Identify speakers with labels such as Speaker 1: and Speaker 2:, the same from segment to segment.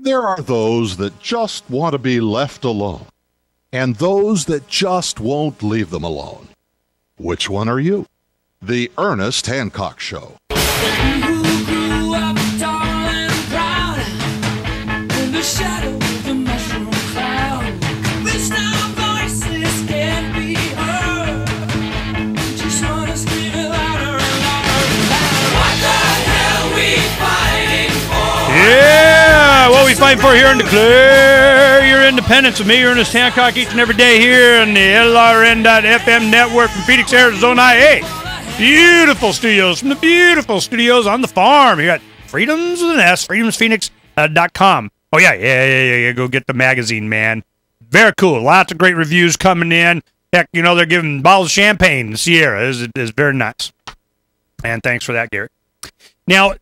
Speaker 1: There are those that just want to be left alone, and those that just won't leave them alone. Which one are you? The Ernest Hancock Show.
Speaker 2: Yeah, what we fighting for here in Declare Your Independence with me, Ernest Hancock, each and every day here on the LRN.FM network from Phoenix, Arizona. Hey, beautiful studios, from the beautiful studios on the farm. You got Freedoms with an S, freedomsphoenix.com. Oh, yeah, go get the magazine, man. Very cool. Lots of great reviews coming in. Heck, you know, they're giving bottles of champagne. Sierra is very nice. And thanks for that, Gary. Now,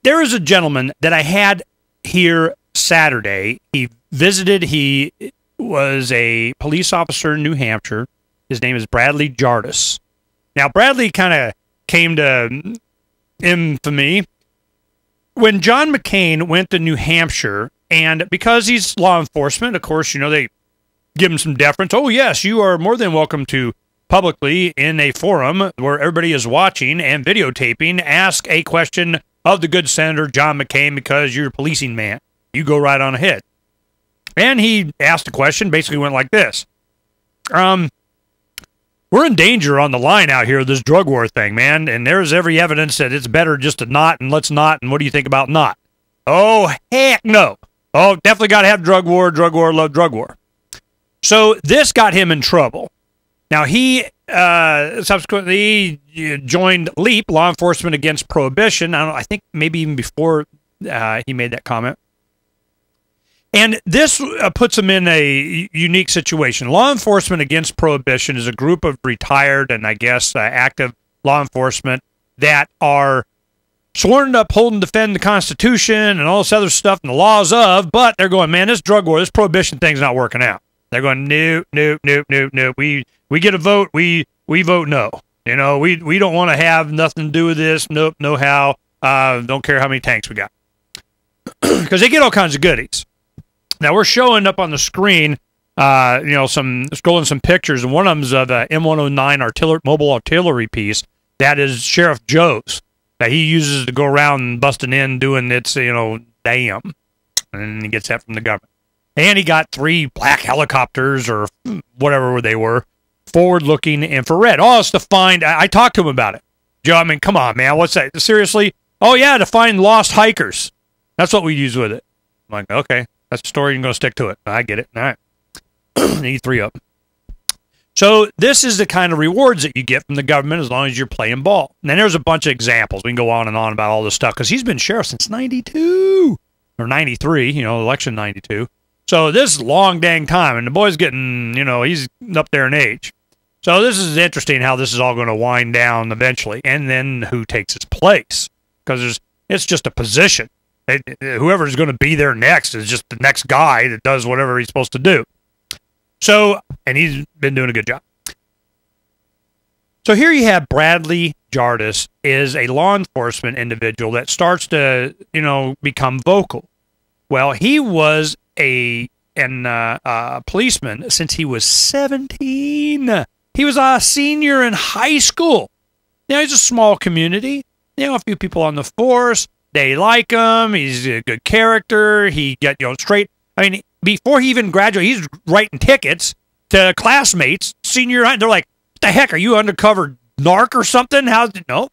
Speaker 2: there is a gentleman that I had here Saturday. He visited. He was a police officer in New Hampshire. His name is Bradley Jardis. Now, Bradley kind of came to infamy when John McCain went to New Hampshire, and because he's law enforcement, of course, you know, they give him some deference. Oh, yes, you are more than welcome to publicly in a forum where everybody is watching and videotaping, ask a question of the good Senator John McCain because you're a policing man. You go right on ahead. And he asked a question, basically went like this. We're in danger on the line out here, this drug war thing, man, and there's every evidence that it's better just to not, and let's not, and what do you think about not? Oh, heck no. Oh, definitely got to have drug war, love drug war. So this got him in trouble. Now, he subsequently joined L.E.A.P, Law Enforcement Against Prohibition. I think maybe even before he made that comment. And this puts him in a unique situation. Law Enforcement Against Prohibition is a group of retired and, I guess, active law enforcement that are sworn to uphold and defend the Constitution and all this other stuff and the laws of, but they're going, man, this drug war, this prohibition thing's not working out. They're going, no. We get a vote, we vote no. You know, we don't want to have nothing to do with this. Nope, no how. Don't care how many tanks we got. Because they get all kinds of goodies. Now, we're showing up on the screen, scrolling some pictures, and one of them's of a M109 mobile artillery piece. That is Sheriff Joe's that he uses to go around busting in, doing its, damn. And he gets that from the government. And he got 3 black helicopters or whatever they were, forward-looking infrared. Oh, it's to find. I talked to him about it. Joe, I mean, come on, man. What's that? Seriously? Oh, yeah, to find lost hikers. That's what we use with it. I'm like, okay, that's the story. You're going to stick to it. I get it. All right. Need 3 of them. So this is the kind of rewards that you get from the government as long as you're playing ball. And then there's a bunch of examples. We can go on and on about all this stuff because he's been sheriff since 92 or 93, election 92. So this is a long dang time, and the boy's getting, he's up there in age. So this is interesting how this is all going to wind down eventually, and then who takes his place, because it's just a position. Whoever's going to be there next is just the next guy that does whatever he's supposed to do. So, and he's been doing a good job. So here you have Bradley Jardis is a law enforcement individual that starts to, become vocal. Well, he was a policeman since he was 17. He was a senior in high school. He's a small community. A few people on the force. They like him. He's a good character. He got, straight. I mean, before he even graduated, he's writing tickets to classmates, senior high. They're like, what the heck? Are you undercover narc or something? No,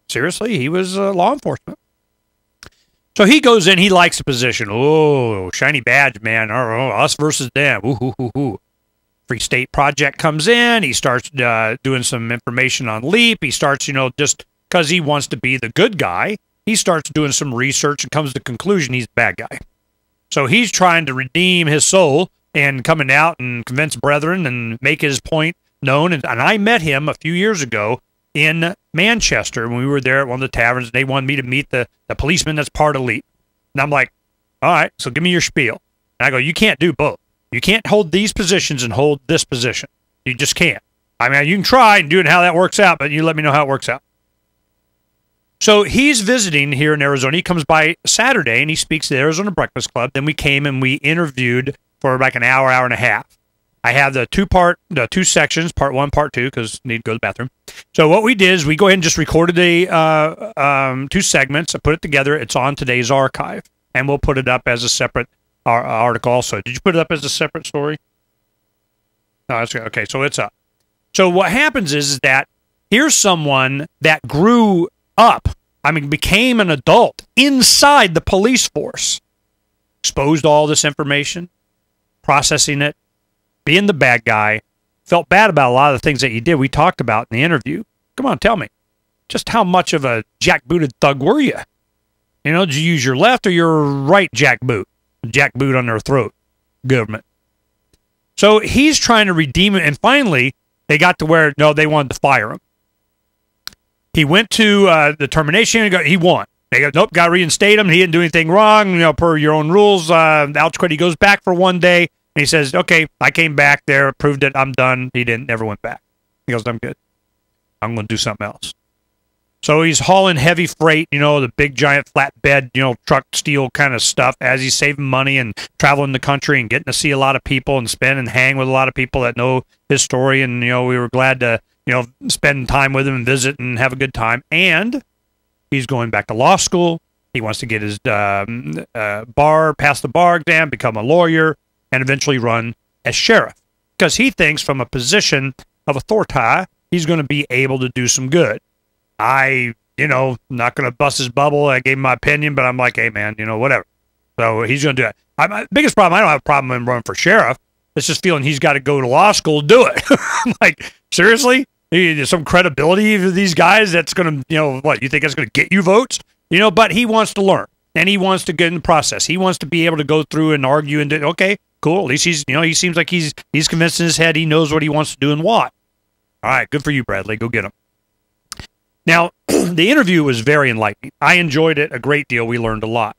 Speaker 2: seriously, he was law enforcement. So he goes in, he likes the position. Oh, shiny badge, man. Oh, us versus them. Ooh. Free State Project comes in. He starts doing some information on L.E.A.P. He starts, just because he wants to be the good guy, he starts doing some research and comes to the conclusion he's the bad guy. So he's trying to redeem his soul and coming out and convince brethren and make his point known. And I met him a few years ago in Manchester when we were there at one of the taverns. They wanted me to meet the policeman that's part of L.E.A.P. And I'm like, all right, so give me your spiel. And I go, you can't do both. You can't hold these positions and hold this position. You just can't. I mean, you can try and do it how that works out, but you let me know how it works out. So he's visiting here in Arizona. He comes by Saturday and he speaks to the Arizona Breakfast Club. Then we came and we interviewed for like an hour, hour and a half. I have the two sections, part 1, part 2, because I need to go to the bathroom. So what we did is we go ahead and just recorded the 2 segments. I put it together. It's on today's archive, and we'll put it up as a separate article also. Did you put it up as a separate story? No, that's okay. So it's up. So what happens is that here's someone that grew up, became an adult inside the police force, exposed to all this information, processing it, being the bad guy, felt bad about a lot of the things that he did. We talked about in the interview. Come on, tell me. Just how much of a jackbooted thug were you? You know, did you use your left or your right jackboot? Jackboot on their throat. Government. So he's trying to redeem it, and finally, they got to where, no, they wanted to fire him. He went to the termination, he won. They go, nope, got to reinstate him. He didn't do anything wrong, per your own rules. Alex Quid, he goes back for 1 day. And he says, okay, I came back there, proved it, I'm done. He never went back. He goes, I'm good. I'm going to do something else. So he's hauling heavy freight, the big giant flatbed, truck steel kind of stuff as he's saving money and traveling the country and getting to see a lot of people and spend and hang with a lot of people that know his story. And, we were glad to, spend time with him and visit and have a good time. And he's going back to law school. He wants to get his pass the bar exam, become a lawyer, and eventually run as sheriff, because he thinks from a position of authority, he's going to be able to do some good. Not going to bust his bubble. I gave him my opinion, but I'm like, hey, man, whatever. So he's going to do it. My biggest problem, I don't have a problem in running for sheriff. It's just feeling he's got to go to law school to do it. I'm like, seriously? There's some credibility for these guys that's going to, what, you think that's going to get you votes? But he wants to learn, and he wants to get in the process. He wants to be able to go through and argue and do, okay, cool. At least he's, he seems like he's convinced in his head. He knows what he wants to do and why. All right, good for you, Bradley. Go get him. Now, the interview was very enlightening. I enjoyed it a great deal. We learned a lot.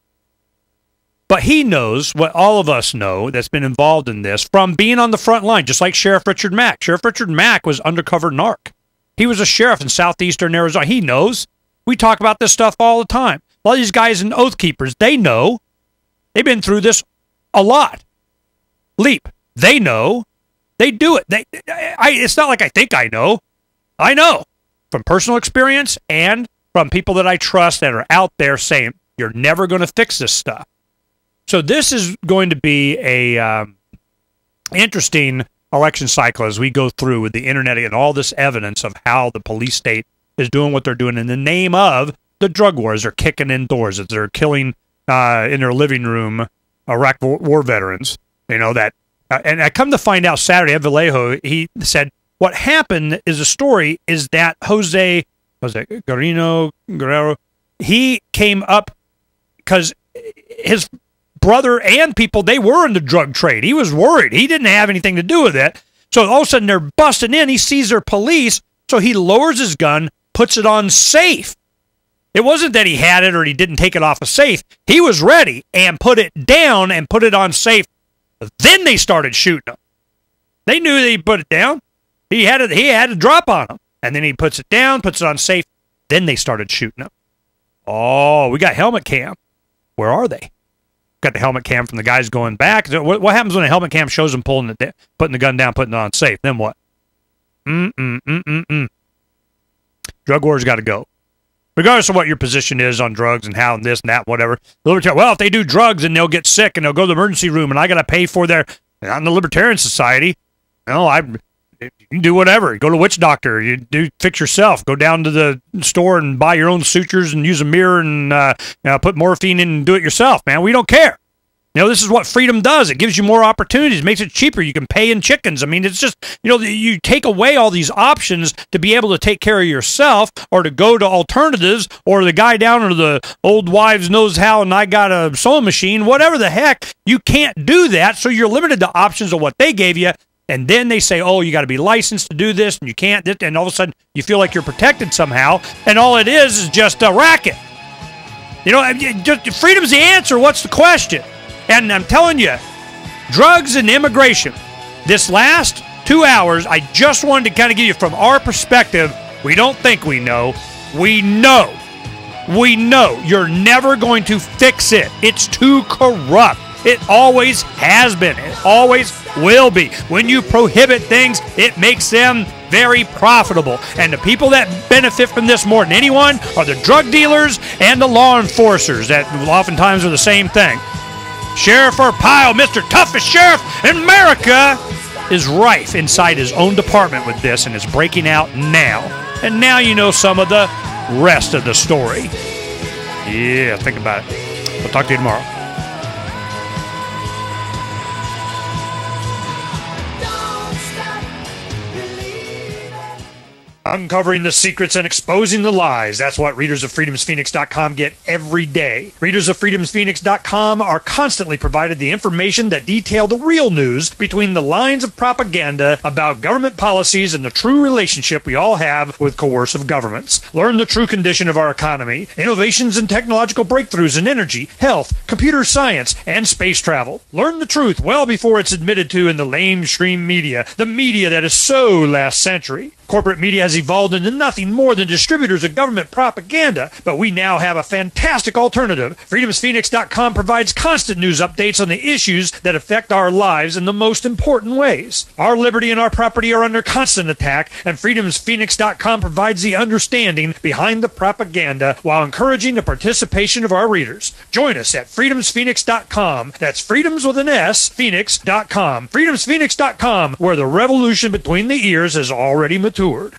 Speaker 2: But he knows what all of us know that's been involved in this from being on the front line, just like Sheriff Richard Mack. Sheriff Richard Mack was undercover narc. He was a sheriff in southeastern Arizona. He knows. We talk about this stuff all the time. A lot of these guys in Oath Keepers, they know. They've been through this a lot. L.E.A.P, they know. They do it. It's not like I think I know. I know from personal experience and from people that I trust that are out there saying, you're never going to fix this stuff. So this is going to be a interesting election cycle as we go through with the internet and all this evidence of how the police state is doing what they're doing in the name of the drug wars. They're kicking in doors. They're killing in their living room Iraq war veterans. That. And I come to find out Saturday, Ed Vallejo, he said, what happened is that Jose Guerrero, he came up because his brother and people, they were in the drug trade. He was worried. He didn't have anything to do with it. So all of a sudden they're busting in. He sees their police. So he lowers his gun, puts it on safe. It wasn't that he had it or he didn't take it off a safe. He was ready and put it down and put it on safe. Then they started shooting him. They knew that he put it down. He had a drop on him. And then he puts it down, puts it on safe. Then they started shooting him. Oh, we got helmet cam. Where are they? Got the helmet cam from the guys going back. What happens when a helmet cam shows them putting the gun down, putting it on safe? Then what? Drug war's got to go. Regardless of what your position is on drugs and how and this and that, whatever. The libertarian, well, if they do drugs and they'll get sick and they'll go to the emergency room and I got to pay for their, not in the Libertarian Society. You can do whatever. Go to witch doctor. You do fix yourself. Go down to the store and buy your own sutures and use a mirror and put morphine in and do it yourself, man. We don't care. This is what freedom does. It gives you more opportunities, makes it cheaper. You can pay in chickens. It's just, you take away all these options to be able to take care of yourself or to go to alternatives or the guy down or the old wives knows how and I got a sewing machine, whatever the heck. You can't do that, so you're limited to options of what they gave you. And then they say, oh, you got to be licensed to do this and you can't. And all of a sudden you feel like you're protected somehow. And all it is just a racket. Freedom's the answer. What's the question? And I'm telling you, drugs and immigration, this last 2 hours, I just wanted to kind of give you from our perspective, we don't think we know. We know. We know you're never going to fix it. It's too corrupt. It always has been. It always will be. When you prohibit things, it makes them very profitable. And the people that benefit from this more than anyone are the drug dealers and the law enforcers that oftentimes are the same thing. Sheriff Arpaio, Mr. Toughest Sheriff in America, is rife inside his own department with this and is breaking out now. And now you know some of the rest of the story. Yeah, think about it. We'll talk to you tomorrow. Uncovering the secrets and exposing the lies. That's what readers of freedomsphoenix.com get every day. Readers of freedomsphoenix.com are constantly provided the information that detail the real news between the lines of propaganda about government policies and the true relationship we all have with coercive governments. Learn the true condition of our economy, innovations and technological breakthroughs in energy, health, computer science, and space travel. Learn the truth well before it's admitted to in the lamestream media, the media that is so last century. Corporate media has evolved into nothing more than distributors of government propaganda, but we now have a fantastic alternative. FreedomsPhoenix.com provides constant news updates on the issues that affect our lives in the most important ways. Our liberty and our property are under constant attack, and FreedomsPhoenix.com provides the understanding behind the propaganda while encouraging the participation of our readers. Join us at FreedomsPhoenix.com. That's freedoms with an S, Phoenix.com. FreedomsPhoenix.com, where the revolution between the ears has already matured.